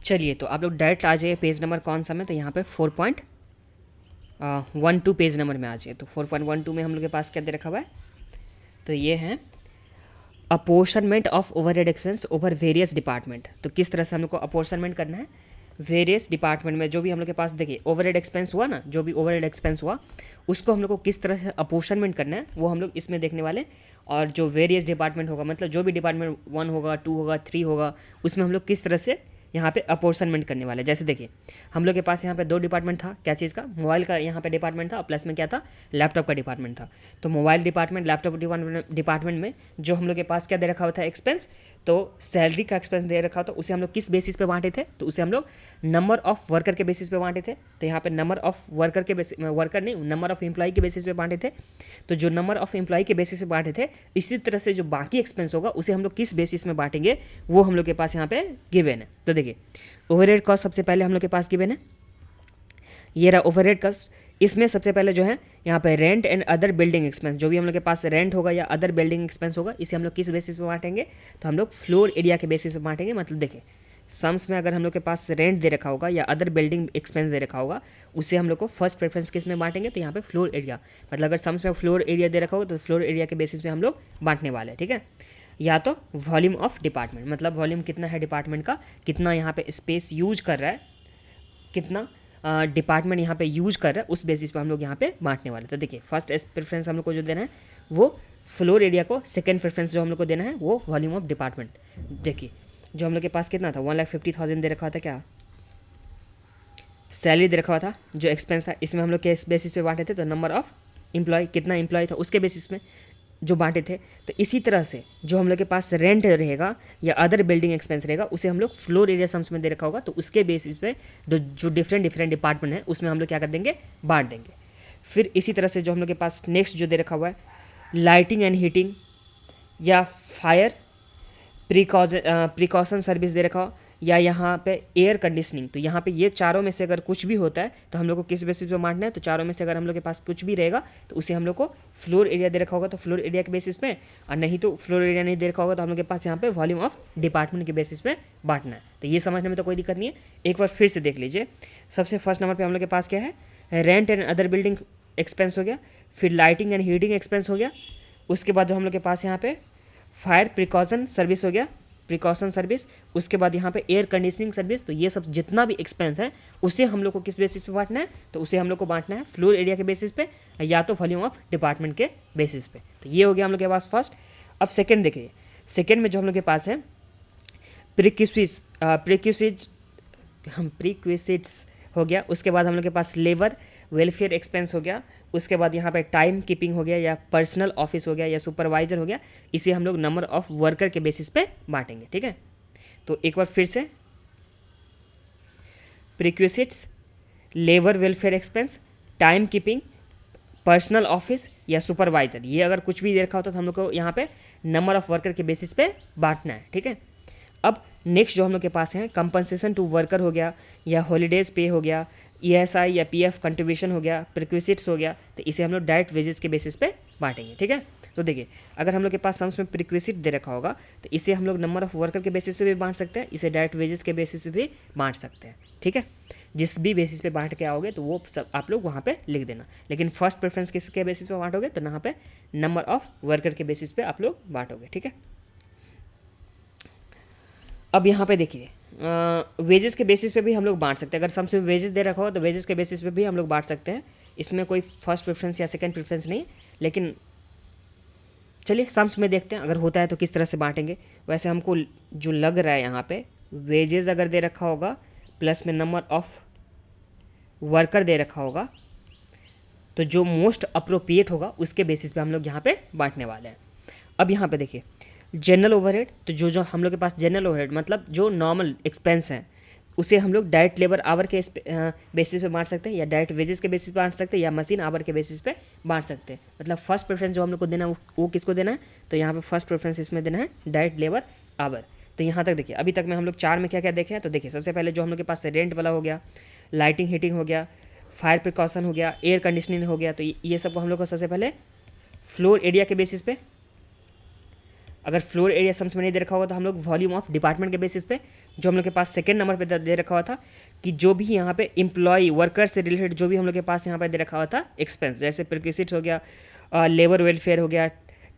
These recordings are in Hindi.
चलिए तो आप लोग डायरेक्ट आ जाइए पेज नंबर कौन सा में, तो यहाँ पे 4.12 पेज नंबर में आ जाइए। तो 4.12 में हम लोग के पास क्या दे रखा हुआ है, तो ये है apportionment of overhead expense over various department. तो किस तरह से हम लोग को अपोर्शनमेंट करना है वेरियस डिपार्टमेंट में, जो भी हम लोग के पास देखिए ओवरहेड एक्सपेंस हुआ ना, जो भी ओवरहेड एक्सपेंस हुआ उसको हम लोग को किस तरह से अपोर्शनमेंट करना है वो हम लोग इसमें देखने वाले। और जो वेरियस डिपार्टमेंट होगा, मतलब जो भी डिपार्टमेंट 1 होगा, 2 होगा, 3 होगा, उसमें हम लोग किस तरह से यहाँ पे अपोर्शनमेंट करने वाले। जैसे देखिए हम लोग के पास यहाँ पे 2 डिपार्टमेंट था, क्या चीज़ का, मोबाइल का यहाँ पे डिपार्टमेंट था, और प्लस में क्या था, लैपटॉप का डिपार्टमेंट था। तो मोबाइल डिपार्टमेंट, लैपटॉप डिपार्टमेंट में जो हम लोग के पास क्या दे रखा हुआ था एक्सपेंस, तो सैलरी का एक्सपेंस दे रखा हो, तो उसे हम लोग किस बेसिस पे बांटे थे, तो उसे हम लोग नंबर ऑफ वर्कर के बेसिस पे बांटे थे। तो यहाँ पे नंबर ऑफ वर्कर के बेसिस, वर्कर नहीं, नंबर ऑफ एम्प्लॉय के बेसिस पे बांटे थे। तो जो नंबर ऑफ एम्प्लॉय के बेसिस पे बांटे थे, इसी तरह से जो बाकी एक्सपेंस होगा उसे हम लोग किस बेसिस में बांटेंगे वो हम लोग के पास यहाँ पे गिवन है। तो देखिए ओवरहेड कॉस्ट सबसे पहले हम लोग के पास गिवन है, ये रहा ओवरहेड कॉस्ट। इसमें सबसे पहले जो है यहाँ पे rent and other building expense, जो भी हम लोग के पास रेंट होगा या अदर बिल्डिंग एक्सपेंस होगा, इसे हम लोग किस बेसिस पे बांटेंगे, तो हम लोग फ्लोर एरिया के बेसिस पे बांटेंगे। मतलब देखिए सम्स में अगर हम लोग के पास रेंट दे रखा होगा या अदर बिल्डिंग एक्सपेंस दे रखा होगा, उसे हम लोग को फर्स्ट प्रेफरेंस किस में बांटेंगे, तो यहाँ पे फ्लोर एरिया। मतलब अगर सम्स में फ्लोर एरिया दे रखा होगा तो फ्लोर एरिया के बेसिस पे हम लोग बांटने वाले हैं, ठीक है। या तो वॉल्यूम ऑफ डिपार्टमेंट, मतलब वॉल्यूम कितना है डिपार्टमेंट का, कितना यहाँ पे स्पेस यूज कर रहा है, कितना डिपार्टमेंट यहाँ पे यूज कर रहा है, उस बेसिस पे हम लोग यहाँ पे बांटने वाले। तो देखिए फर्स्ट प्रेफरेंस हम लोग को जो देना है वो फ्लोर एरिया को, सेकंड प्रेफरेंस जो हम लोग को देना है वो वॉल्यूम ऑफ डिपार्टमेंट। देखिए जो हम लोग के पास कितना था, 1,50,000 दे रखा था, क्या सैलरी दे रखा हुआ था, जो एक्सपेंस था इसमें हम लोग किस बेसिस पे बांटे थे, तो नंबर ऑफ एम्प्लॉय, कितना एम्प्लॉय था उसके बेसिस में जो बांटे थे। तो इसी तरह से जो हम लोग के पास रेंट रहेगा या अदर बिल्डिंग एक्सपेंस रहेगा, उसे हम लोग फ्लोर एरिया सम्स में दे रखा होगा, तो उसके बेसिस पे जो डिफरेंट डिपार्टमेंट है उसमें हम लोग क्या कर देंगे, बांट देंगे। फिर इसी तरह से जो हम लोग के पास नेक्स्ट जो दे रखा हुआ है लाइटिंग एंड हीटिंग या फायर प्रिकॉशन सर्विस दे रखा हो, या यहाँ पे एयर कंडीशनिंग, तो यहाँ पे ये चारों में से अगर कुछ भी होता है तो हम लोग को किस बेसिस पे बांटना है, तो चारों में से अगर हम लोग के पास कुछ भी रहेगा तो उसे हम लोग को फ्लोर एरिया दे रखा होगा तो फ्लोर एरिया के बेसिस पे, और नहीं तो फ्लोर एरिया नहीं दे रखा होगा तो हम लोग के पास यहाँ पे वॉल्यूम ऑफ डिपार्टमेंट के बेसिस पे बांटना है। तो ये समझने में तो कोई दिक्कत नहीं है, एक बार फिर से देख लीजिए। सबसे फर्स्ट नंबर पर हम लोग के पास क्या है, rent and other building expense हो गया, फिर लाइटिंग एंड हीटिंग एक्सपेंस हो गया, उसके बाद जो हम लोग के पास यहाँ पे फायर प्रिकॉशन सर्विस हो गया, प्रिकॉशन सर्विस, उसके बाद यहाँ पे एयर कंडीशनिंग सर्विस। तो ये सब जितना भी एक्सपेंस है उसे हम लोग को किस बेसिस पे बांटना है, तो उसे हम लोग को बांटना है फ्लोर एरिया के बेसिस पे या तो वॉल्यूम ऑफ डिपार्टमेंट के बेसिस पे। तो ये हो गया हम लोग के पास फर्स्ट। अब सेकेंड देखिए, सेकेंड में जो हम लोग के पास है प्रिक्विजिट्स हो गया, उसके बाद हम लोग के पास लेबर वेलफेयर एक्सपेंस हो गया, उसके बाद यहाँ पे टाइम कीपिंग हो गया या पर्सनल ऑफिस हो गया या सुपरवाइजर हो गया, इसे हम लोग नंबर ऑफ वर्कर के बेसिस पे बांटेंगे, ठीक है। तो एक बार फिर से prerequisites, labour welfare expense, time keeping, personal office या सुपरवाइजर, ये अगर कुछ भी दे रखा होता तो हम लोग को यहाँ पे नंबर ऑफ वर्कर के बेसिस पे बांटना है, ठीक है। अब नेक्स्ट जो हम लोग के पास है कंपनसेशन टू वर्कर हो गया या हॉलीडेज पे हो गया, ईएसआई या पीएफ कंट्रीब्यूशन हो गया, प्रिक्विजिट्स हो गया, तो इसे हम लोग डायरेक्ट वेजेस के बेसिस पे बांटेंगे, ठीक है। तो देखिए अगर हम लोग के पास सम्स में प्रिक्विजिट दे रखा होगा तो इसे हम लोग नंबर ऑफ वर्कर के बेसिस पे भी बांट सकते हैं, इसे डायरेक्ट वेजेस के बेसिस पे भी बांट सकते हैं, ठीक है। जिस भी बेसिस पे बांट के आओगे तो वो सब आप लोग वहाँ पे लिख देना, लेकिन फर्स्ट प्रेफरेंस किसके बेसिस पे बांटोगे, तो यहाँ पे नंबर ऑफ वर्कर के बेसिस पे आप लोग बांटोगे, ठीक है। अब यहाँ पे देखिए वेजेस के बेसिस पे भी हम लोग बांट सकते हैं, अगर सम्स में वेजेस दे रखा हो तो वेजेस के बेसिस पे भी हम लोग बांट सकते हैं, इसमें कोई फर्स्ट प्रेफरेंस या सेकंड प्रेफरेंस नहीं। लेकिन चलिए सम्स में देखते हैं अगर होता है तो किस तरह से बांटेंगे। वैसे हमको जो लग रहा है यहाँ पे वेजेस अगर दे रखा होगा प्लस में नंबर ऑफ वर्कर दे रखा होगा, तो जो मोस्ट अप्रोप्रिएट होगा उसके बेसिस पे हम लोग यहाँ पे बांटने वाले हैं। अब यहाँ पे देखिए जनरल ओवरहेड, तो जो हम लोग के पास जनरल ओवरहेड मतलब जो नॉर्मल एक्सपेंस हैं उसे हम लोग डायरेक्ट लेबर आवर के बेसिस पे बांट सकते हैं या डायरेक्ट वेजेस के बेसिस पे बांट सकते हैं या मशीन आवर के बेसिस पे बांट सकते हैं। मतलब फर्स्ट प्रेफरेंस जो हम लोग को देना है वो किसको देना है, तो यहाँ पे फर्स्ट प्रेफरेंस इसमें देना है डायरेक्ट लेबर आवर। तो यहाँ तक देखिए अभी तक में हम लोग 4 में क्या क्या देखे हैं, तो देखिए सबसे पहले जो हम लोग के पास रेंट वाला हो गया, लाइटिंग हीटिंग हो गया, फायर प्रिकॉशन हो गया, एयर कंडीशनिंग हो गया, तो ये सब को हम लोग को सबसे पहले फ्लोर एरिया के बेसिस पे अगर फ्लोर एरिया सम्स में नहीं दे रखा होगा तो हम लोग वॉल्यूम ऑफ डिपार्टमेंट के बेसिस पे, जो हम लोग के पास सेकेंड नंबर पे दे रखा हुआ था कि जो भी यहाँ पे एम्प्लॉय वर्कर से रिलेटेड जो भी हम लोग के पास यहाँ पे दे रखा हुआ था एक्सपेंस, जैसे प्रिक्विजिट्स हो गया, लेबर वेलफेयर हो गया,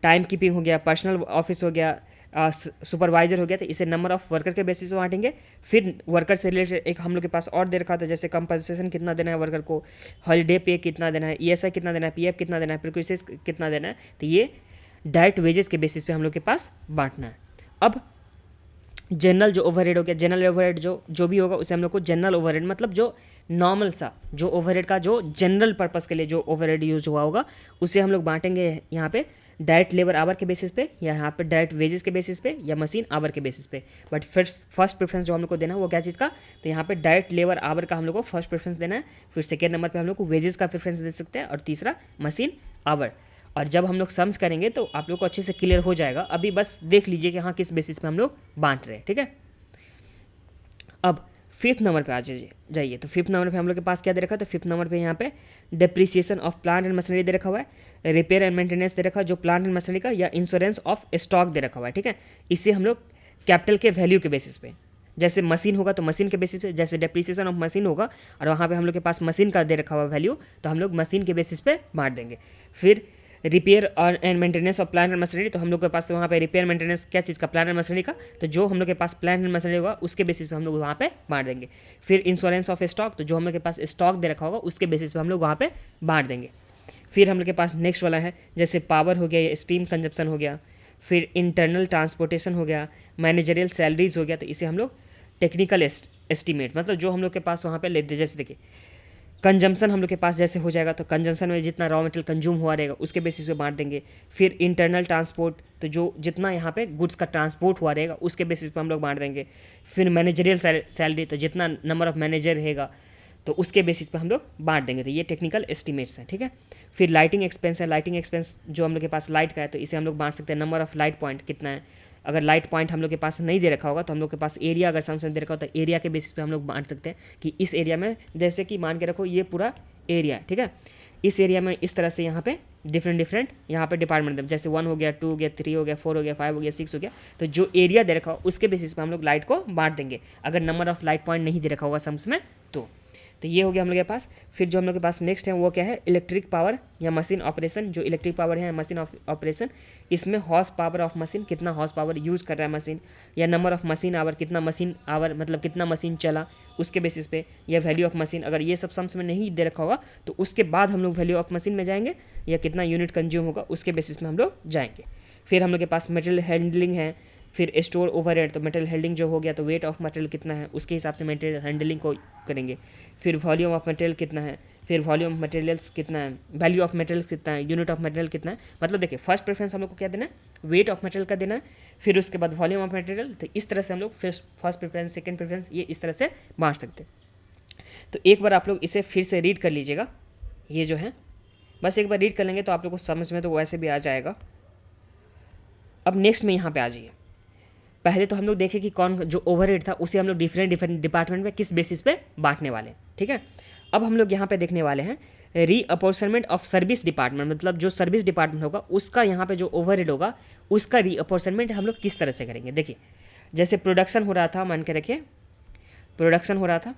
टाइम कीपिंग हो गया, पर्सनल ऑफिस हो गया, सुपरवाइजर हो गया, तो इसे नंबर ऑफ वर्कर के बेसिस पे बांटेंगे। फिर वर्कर से रिलेटेड एक हम लोग के पास और दे रखा था, जैसे कंपनसेशन कितना देना है वर्कर को, हॉलीडे पे कितना देना है, ईएसआई कितना देना है, पीएफ कितना देना है, प्रिक्विजिट्स कितना देना है, तो ये डायरेक्ट वेजेस के बेसिस पे हम लोग के पास बांटना है। अब जनरल जो ओवरहेड हो गया, जनरल ओवरहेड जो भी होगा उसे हम लोग को जनरल ओवरहेड मतलब जो नॉर्मल सा जो ओवरहेड का जो जनरल पर्पस के लिए जो ओवरहेड यूज हुआ होगा उसे हम लोग बांटेंगे यहाँ पे डायरेक्ट लेबर आवर के बेसिस पे, या यहाँ पे डायरेक्ट वेजेस के बेसिस पे, या मशीन आवर के बेसिस पे। बट फिर फर्स्ट प्रेफरेंस जो हम लोग को देना है वो क्या चीज़ का, तो यहाँ पे डायरेक्ट लेबर आवर का हम लोग को फर्स्ट प्रेफरेंस देना है। फिर सेकेंड नंबर पे हम लोग को वेजेस का प्रेफरेंस दे सकते हैं, और तीसरा मशीन आवर। और जब हम लोग सम्स करेंगे तो आप लोग को अच्छे से क्लियर हो जाएगा। अभी बस देख लीजिए कि हाँ किस बेसिस पे हम लोग बांट रहे हैं, ठीक है। अब फिफ्थ नंबर पे आ जाइए। तो फिफ्थ नंबर पे हम लोग के पास क्या दे रखा है, तो फिफ्थ नंबर पे यहाँ पे depreciation of plant and machinery दे रखा हुआ है, रिपेयर एंड मेंटेनेंस दे रखा है जो प्लांट एंड मशीनरी का, या इंश्योरेंस ऑफ स्टॉक दे रखा हुआ है, ठीक है। इसे हम लोग कैपिटल के वैल्यू के बेसिस पे, जैसे मशीन होगा तो मशीन के बेसिस पे, जैसे डिप्रिसिएशन ऑफ मशीन होगा और वहाँ पे हम लोग के पास मशीन का दे रखा हुआ वैल्यू, तो हम लोग मशीन के बेसिस पे बांट देंगे। फिर रिपेयर और and maintenance of plant and machinery, तो हम लोग के पास वहाँ पे रिपेयर मेंटेनेंस क्या चीज़ का, प्लांट एंड मशीनरी का, तो जो हम लोग के पास प्लांट एंड मशीनरी होगा उसके बेसिस पे हम लोग वहाँ पे बांट देंगे। फिर इंश्योरेंस ऑफ स्टॉक, तो जो हम लोग के पास स्टॉक दे रखा होगा उसके बेसिस पे हम लोग वहाँ पे बांट देंगे। फिर हम लोग के पास नेक्स्ट वाला है जैसे पावर हो गया या स्टीम कंजप्शन हो गया, फिर इंटरनल ट्रांसपोर्टेशन हो गया, मैनेजरियल सैलरीज हो गया, तो इसे हम लोग टेक्निकल एस्टीमेट मतलब जो हम लोग के पास वहाँ पे लेते, जैसे देखिए कंजम्पशन हम लोग के पास जैसे हो जाएगा तो कंजम्पशन में जितना रॉ मटेरियल कंज्यूम हुआ रहेगा उसके बेसिस पे बांट देंगे। फिर इंटरनल ट्रांसपोर्ट, तो जो जितना यहाँ पे गुड्स का ट्रांसपोर्ट हुआ रहेगा उसके बेसिस पे हम लोग बांट देंगे। फिर मैनेजरियल सैलरी, तो जितना नंबर ऑफ मैनेजर रहेगा तो उसके बेसिस पे हम लोग बांट देंगे। तो ये टेक्निकल एस्टिमेट्स हैं, ठीक है। फिर लाइटिंग एक्सपेंस है, लाइटिंग एक्सपेंस जो हम लोग के पास लाइट का है तो इसे हम लोग बांट सकते हैं, नंबर ऑफ लाइट पॉइंट कितना है। अगर लाइट पॉइंट हम लोग के पास नहीं दे रखा होगा तो हम लोग के पास एरिया अगर सम दे रखा होता है, एरिया के बेसिस पे हम लोग बांट सकते हैं कि इस एरिया में, जैसे कि मान के रखो ये पूरा एरिया, ठीक है, इस एरिया में इस तरह से यहाँ पे डिफरेंट यहाँ पे डिपार्टमेंट, जैसे 1 हो गया, 2 हो गया, 3 हो गया, 4 हो गया, 5 हो गया, 6 हो गया, तो जो एरिया दे रखा हो उसके बेसिस पे हम लोग लाइट को बांट देंगे अगर नंबर ऑफ लाइट पॉइंट नहीं दे रखा होगा सम्स में तो ये हो गया हम लोग के पास। फिर जो हम लोग के पास नेक्स्ट है वो क्या है, इलेक्ट्रिक पावर या मशीन ऑपरेशन। जो इलेक्ट्रिक पावर है मशीन ऑपरेशन, इसमें हॉर्स पावर ऑफ मशीन, कितना हॉर्स पावर यूज कर रहा है मशीन, या नंबर ऑफ मशीन आवर, कितना मशीन आवर मतलब कितना मशीन चला उसके बेसिस पे, या वैल्यू ऑफ मशीन। अगर ये सब सम्स में नहीं दे रखा होगा तो उसके बाद हम लोग वैल्यू ऑफ मशीन में जाएंगे, या कितना यूनिट कंज्यूम होगा उसके बेसिस में हम लोग जाएंगे। फिर हम लोग के पास मटेरियल हैंडलिंग है, फिर स्टोर ओवरहेड, तो मटेरियल हैंडलिंग जो हो गया तो वेट ऑफ मटेरियल कितना है उसके हिसाब से मटेरियल हैंडलिंग को करेंगे। फिर वॉल्यूम ऑफ मटेरियल कितना है, फिर वॉल्यूम ऑफ मटेरियल्स कितना है, वैल्यू ऑफ मटेरियल्स कितना है, यूनिट ऑफ मटेरियल कितना है। मतलब देखिए फर्स्ट प्रेफरेंस हम लोग को क्या देना है, वेट ऑफ मटेरियल का देना है, फिर उसके बाद वॉल्यूम ऑफ मटेरियल। तो इस तरह से हम लोग फर्स्ट प्रेफरेंस, सेकंड प्रेफरेंस, ये इस तरह से बांट सकते हैं। तो एक बार आप लोग इसे फिर से रीड कर लीजिएगा, ये जो है बस एक बार रीड कर लेंगे तो आप लोग को समझ में तो वैसे भी आ जाएगा। अब नेक्स्ट में यहाँ पे आ जाइए। पहले तो हम लोग देखें कि कौन जो ओवरहेड था उसे हम लोग डिफरेंट डिपार्टमेंट में किस बेसिस पे बांटने वाले हैं, ठीक है। अब हम लोग यहाँ पे देखने वाले हैं रीअपोर्शनमेंट ऑफ सर्विस डिपार्टमेंट, मतलब जो सर्विस डिपार्टमेंट होगा उसका यहाँ पे जो ओवरहेड होगा उसका रीअपोर्शनमेंट हम लोग किस तरह से करेंगे। देखिए जैसे प्रोडक्शन हो रहा था, मान के रखिए प्रोडक्शन हो रहा था,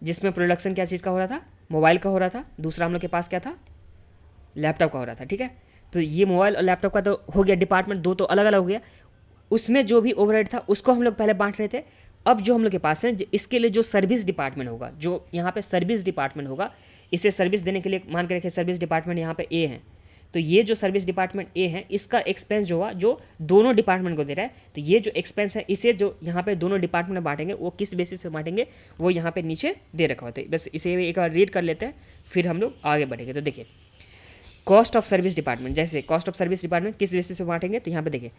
जिसमें प्रोडक्शन क्या चीज़ का हो रहा था, मोबाइल का हो रहा था, दूसरा हम लोग के पास क्या था, लैपटॉप का हो रहा था, ठीक है। तो ये मोबाइल और लैपटॉप का तो हो गया डिपार्टमेंट, दो तो अलग अलग हो गया। उसमें जो भी ओवरहेड था उसको हम लोग पहले बांट रहे थे। अब जो हम लोग के पास है इसके लिए जो सर्विस डिपार्टमेंट होगा, जो यहाँ पे सर्विस डिपार्टमेंट होगा, इसे सर्विस देने के लिए मान के रखिए सर्विस डिपार्टमेंट यहाँ पे ए है, तो ये जो सर्विस डिपार्टमेंट ए है इसका एक्सपेंस जो होगा जो दोनों डिपार्टमेंट को दे रहा है, तो ये जो एक्सपेंस है इसे जो यहाँ पे दोनों डिपार्टमेंट में बांटेंगे वो किस बेसिस पे बांटेंगे वो यहाँ पे नीचे दे रखा होता है। बस इसे एक बार रीड कर लेते हैं फिर हम लोग आगे बढ़ेंगे। तो देखिए कॉस्ट ऑफ सर्विस डिपार्टमेंट, जैसे कॉस्ट ऑफ सर्विस डिपार्टमेंट किस बेसिस पे बांटेंगे, तो यहाँ पे देखिए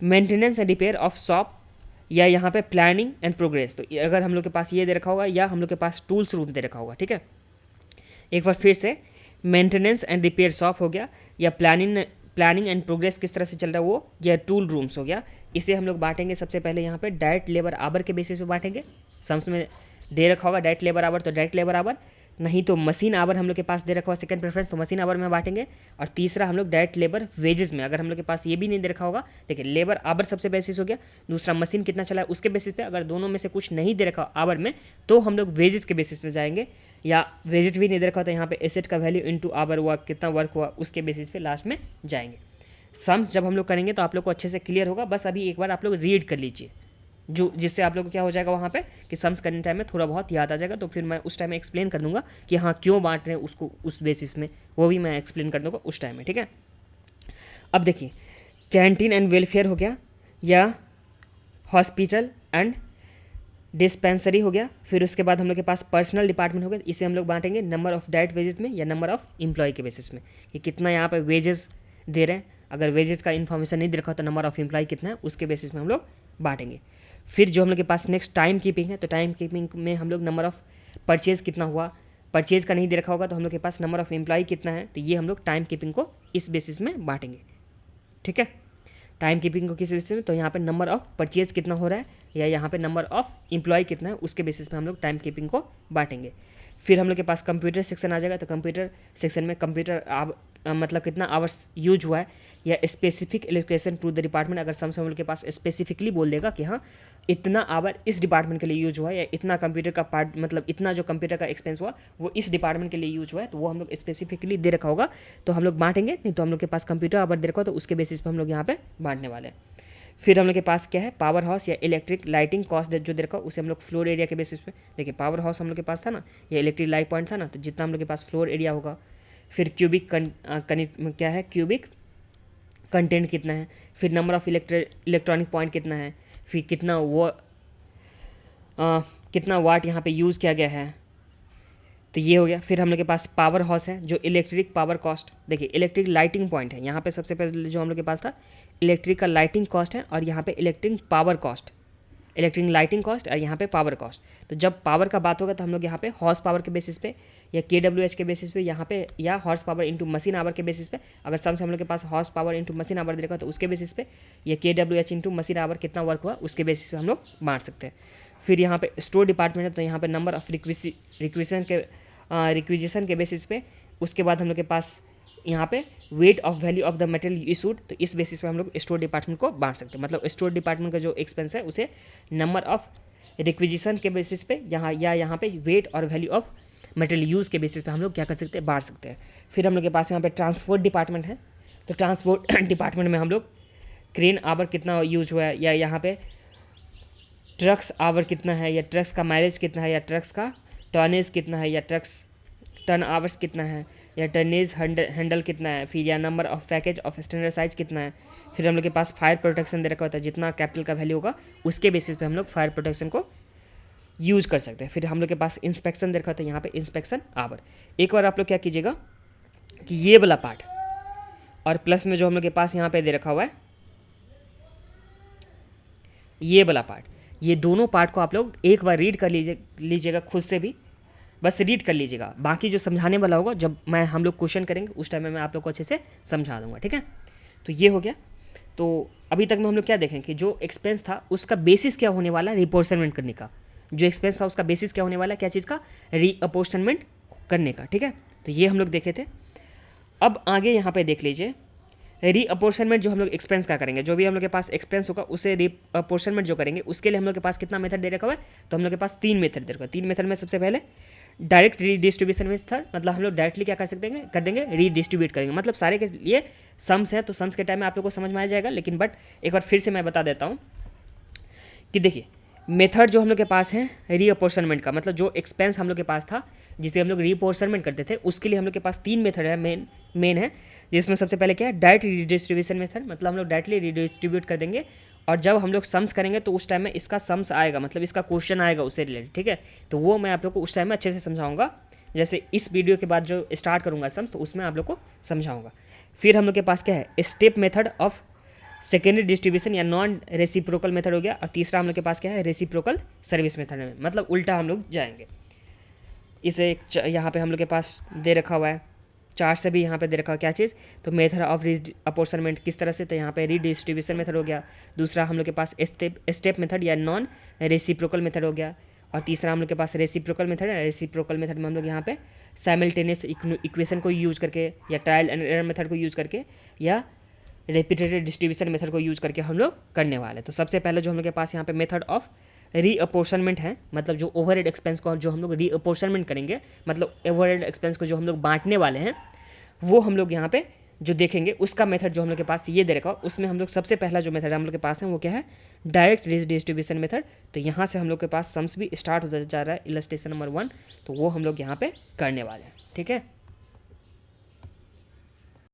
maintenance and repair of shop, या यहाँ पे प्लानिंग एंड प्रोग्रेस। तो अगर हम लोग के पास ये दे रखा होगा या हम लोग के पास टूल्स रूम दे रखा होगा, ठीक है। एक बार फिर से मेंटेनेंस एंड रिपेयर शॉप हो गया, या प्लानिंग एंड प्रोग्रेस किस तरह से चल रहा है वो, या टूल रूम्स हो गया। इसे हम लोग बांटेंगे सबसे पहले यहाँ पे डायरेक्ट लेबर आवर के बेसिस पे बांटेंगे। सम्स में दे रखा होगा डायरेक्ट लेबर आवर, तो डायरेक्ट लेबर आवर, नहीं तो मशीन आवर हम लोग के पास दे रखा हुआ सेकंड प्रेफरेंस, तो मशीन आवर में बांटेंगे। और तीसरा हम लोग डायरेक्ट लेबर वेजेस में, अगर हम लोग के पास ये भी नहीं दे रखा होगा, देखिए लेबर आवर सबसे बेसिस हो गया, दूसरा मशीन कितना चला है उसके बेसिस पे, अगर दोनों में से कुछ नहीं दे रखा आवर में तो हम लोग वेजेस के बेसिस पे जाएंगे, या वेजेस भी नहीं दे रखा तो यहाँ पे एसेट का वैल्यू इंटू आवर हुआ, कितना वर्क हुआ उसके बेसिस पे लास्ट में जाएंगे। सम्स जब हम लोग करेंगे तो आप लोग को अच्छे से क्लियर होगा, बस अभी एक बार आप लोग रीड कर लीजिए, जो जिससे आप लोग को क्या हो जाएगा वहाँ पे कि सम्स करने टाइम में थोड़ा बहुत याद आ जाएगा, तो फिर मैं उस टाइम में एक्सप्लेन कर दूंगा कि हाँ क्यों बांट रहे हैं उसको उस बेसिस में, वो भी मैं एक्सप्लेन कर दूंगा उस टाइम में, ठीक है। अब देखिए कैंटीन एंड वेलफेयर हो गया, या हॉस्पिटल एंड डिस्पेंसरी हो गया, फिर उसके बाद हम लोग के पास पर्सनल डिपार्टमेंट हो गया, इसे हम लोग बांटेंगे नंबर ऑफ डायरेक्ट वेजेस में या नंबर ऑफ एम्प्लॉय के बेसिस में, कि कितना यहाँ पे वेजेस दे रहे हैं, अगर वेजेस का इन्फॉर्मेशन नहीं दे रखा तो नंबर ऑफ एम्प्लॉय कितना है उसके बेसिस में हम लोग बांटेंगे। फिर जो हम लोग के पास नेक्स्ट टाइम कीपिंग है, तो टाइम कीपिंग में हम लोग नंबर ऑफ परचेज कितना हुआ, परचेज का नहीं दे रखा होगा तो हम लोग के पास नंबर ऑफ एम्प्लॉय कितना है, तो ये हम लोग टाइम कीपिंग को इस बेसिस में बांटेंगे, ठीक है। टाइम कीपिंग को किस बेसिस में, तो यहाँ पे नंबर ऑफ परचेज कितना हो रहा है या यहाँ पे नंबर ऑफ एम्प्लॉय कितना है उसके बेसिस पे हम लोग टाइम कीपिंग को बांटेंगे। फिर हम लोग के पास कंप्यूटर सेक्शन आ जाएगा, तो कंप्यूटर सेक्शन में कंप्यूटर मतलब कितना आवर्स यूज हुआ है, या specific allocation to the department, अगर सम हम लोग के पास स्पेसिफिकली बोल देगा कि हाँ इतना आवर इस डिपार्टमेंट के लिए यूज हुआ है, या इतना कंप्यूटर का पार्ट मतलब इतना जो कंप्यूटर का एक्सपेंस हुआ वो इस डिपार्टमेंट के लिए यूज हुआ है, तो वो हम लोग स्पेसिफिकली दे रखा होगा तो हम लोग बांटेंगे, नहीं तो हम लोग के पास कंप्यूटर आवर दे रखा हो तो उसके बेसिस पर हम लोग यहाँ पे बांटने वाले हैं। फिर हम लोग के पास क्या है, पावर हाउस या इलेक्ट्रिक लाइटिंग कॉस्ट जो दे रखा उसे हम लोग फ्लोर एरिया के बेसिस पे, देखिए पावर हाउस हम लोग के पास था ना, या इलेक्ट्रिक लाइट पॉइंट था ना, तो जितना हम लोग के पास फ्लोर एरिया होगा। फिर क्यूबिक क्या है, क्यूबिक कंटेंट कितना है, फिर नंबर ऑफ इलेक्ट्रॉनिक पॉइंट कितना है, फिर कितना वाट यहाँ पे यूज़ किया गया है, तो ये हो गया। फिर हम लोग के पास पावर हाउस है जो इलेक्ट्रिक पावर कॉस्ट, देखिए इलेक्ट्रिक लाइटिंग पॉइंट है यहाँ पे सबसे पहले जो हम लोग के पास था इलेक्ट्रिक का लाइटिंग कॉस्ट है, और यहाँ पे electric power cost, electric lighting cost और यहाँ पे पावर कॉस्ट। तो जब पावर का बात होगा तो हम लोग यहाँ पे हॉर्स पावर के बेसिस पे या KWH के बेसिस पे यहाँ पे, या horse power into machine hour के बेसिस पे, अगर सम से हम लोग के पास horse power into machine hour देगा तो उसके बेसिस पे, या KWH इंटू मशीन आवर कितना वर्क हुआ उसके बेसिस पे हम लोग बांट सकते हैं। फिर यहाँ पे स्टोर डिपार्टमेंट है, तो यहाँ पे नंबर ऑफ रिक्विजिशन के बेसिस पे, उसके बाद हम लोग के पास यहाँ पे weight of value of the material issued, तो इस बेसिस पे हम लोग स्टोर डिपार्टमेंट को बांट सकते हैं, मतलब स्टोर डिपार्टमेंट का जो एक्सपेंस है उसे नंबर ऑफ रिक्विजिशन के बेसिस पे यहाँ पे वेट और वैल्यू ऑफ मटेरियल यूज़ के बेसिस पे हम लोग क्या कर सकते हैं, बांट सकते हैं। फिर हम लोग के पास यहाँ पे ट्रांसपोर्ट डिपार्टमेंट है, तो ट्रांसपोर्ट डिपार्टमेंट में हम लोग क्रेन आवर कितना यूज हुआ है, या यहाँ पे ट्रक्स आवर कितना है, या ट्रक्स का माइलेज कितना है, या ट्रक्स का टर्नेज कितना है, या ट्रक्स टर्न आवर्स कितना है, या टर्नेज हैंडल कितना है, फिर या number of package of standard size कितना है। फिर हम लोग के पास फायर प्रोटेक्शन दे रखा होता है, जितना कैपिटल का वैल्यू होगा उसके बेसिस पे हम लोग फायर प्रोटेक्शन को यूज कर सकते हैं। फिर हम लोग के पास इंस्पेक्शन दे रखा होता है, यहाँ पे इंस्पेक्शन आवर। एक बार आप लोग क्या कीजिएगा कि ये वाला पार्ट और प्लस में जो हम लोग के पास यहाँ पे दे रखा हुआ है ये वाला पार्ट, ये दोनों पार्ट को आप लोग एक बार रीड कर लीजिएगा खुद से भी, बस रीड कर लीजिएगा। बाकी जो समझाने वाला होगा जब हम लोग क्वेश्चन करेंगे उस टाइम में मैं आप लोग को अच्छे से समझा दूंगा, ठीक है। तो ये हो गया। तो अभी तक में हम लोग क्या देखें कि जो एक्सपेंस था उसका बेसिस क्या होने वाला है, रिपोर्शनमेंट करने का। जो एक्सपेंस था उसका बेसिस क्या होने वाला है, क्या चीज़ का, रीअपोर्शनमेंट करने का, ठीक है। तो ये हम लोग देखे थे। अब आगे यहाँ पे देख लीजिए रीअपोर्शनमेंट जो हम लोग एक्सपेंस का करेंगे, जो भी हम लोग के पास एक्सपेंस होगा उसे रीअपोर्शनमेंट जो करेंगे उसके लिए हम लोग के पास कितना मेथड दे रखा हुआ है, तो हम लोग के पास 3 मेथड दे रखा है। 3 मेथड में सबसे पहले डायरेक्ट रीडिस्ट्रीब्यूशन मेथड, मतलब हम लोग डायरेक्टली क्या कर देंगे रीडिस्ट्रीब्यूट करेंगे, मतलब सारे के लिए सम्स है तो सम्स के टाइम में आप लोग को समझ में आ जाएगा। लेकिन बट एक बार फिर से मैं बता देता हूँ कि देखिए मेथड जो हम लोग के पास है रीअपोर्शनमेंट का, मतलब जो एक्सपेंस हम लोग के पास था जिसे हम लोग रीअपोर्शनमेंट करते थे उसके लिए हम लोग के पास 3 मेथड है मेन है, जिसमें सबसे पहले क्या है डायरेक्ट रीडिस्ट्रीब्यूशन मेथड, मतलब हम लोग डायरेक्टली रीडिस्ट्रीब्यूट कर देंगे और जब हम लोग सम्स करेंगे तो उस टाइम में इसका सम्स आएगा, मतलब इसका क्वेश्चन आएगा उससे रिलेटेड, ठीक है। तो वो मैं आप लोग को उस टाइम में अच्छे से समझाऊंगा, जैसे इस वीडियो के बाद जो स्टार्ट करूँगा सम्स तो उसमें आप लोग को समझाऊंगा। फिर हम लोग के पास क्या है step method of secondary distribution या नॉन रेसिप्रोकल मेथड हो गया, और तीसरा हम लोग के पास क्या है रेसिप्रोकल सर्विस मेथड में, मतलब उल्टा हम लोग जाएंगे। इसे यहाँ पे हम लोग के पास दे रखा हुआ है चार्ट से भी यहाँ पे दे रखा हुआ क्या चीज़, तो मेथड ऑफ रीअपोर्शनमेंट किस तरह से, तो यहाँ पे रीडिस्ट्रीब्यूशन मेथड हो गया। दूसरा हम लोग के पास स्टेप मेथड या नॉन रेसिप्रोकल मेथड हो गया, और तीसरा हम लोग के पास रेसिप्रोकल मेथड है। रेसिप्रोकल मेथड में हम लोग यहाँ पे साइमल्टेनियस इक्वेशन को यूज़ करके या ट्रायल एंड एरर मेथड को यूज़ करके या रिपीटेड डिस्ट्रीब्यूशन मेथड को यूज़ करके हम लोग करने वाले हैं। तो सबसे पहले जो हम लोग के पास यहाँ पे मेथड ऑफ रीअपोर्शनमेंट है, मतलब जो ओवरहेड एक्सपेंस को जो हम लोग रीअपोर्शनमेंट करेंगे, मतलब ओवरहेड एक्सपेंस को जो हम लोग बांटने वाले हैं, वो हम लोग यहाँ पे जो देखेंगे उसका मेथड जो हम लोग के पास ये दे रखा हो, उसमें हम लोग सबसे पहला जो मेथड हम लोग के पास है वो क्या है, डायरेक्ट डिस्ट्रीब्यूशन मेथड। तो यहाँ से हम लोग के पास सम्स भी स्टार्ट होता जा रहा है, इलस्ट्रेशन नंबर 1, तो वो हम लोग यहाँ पे करने वाले हैं। ठीक है।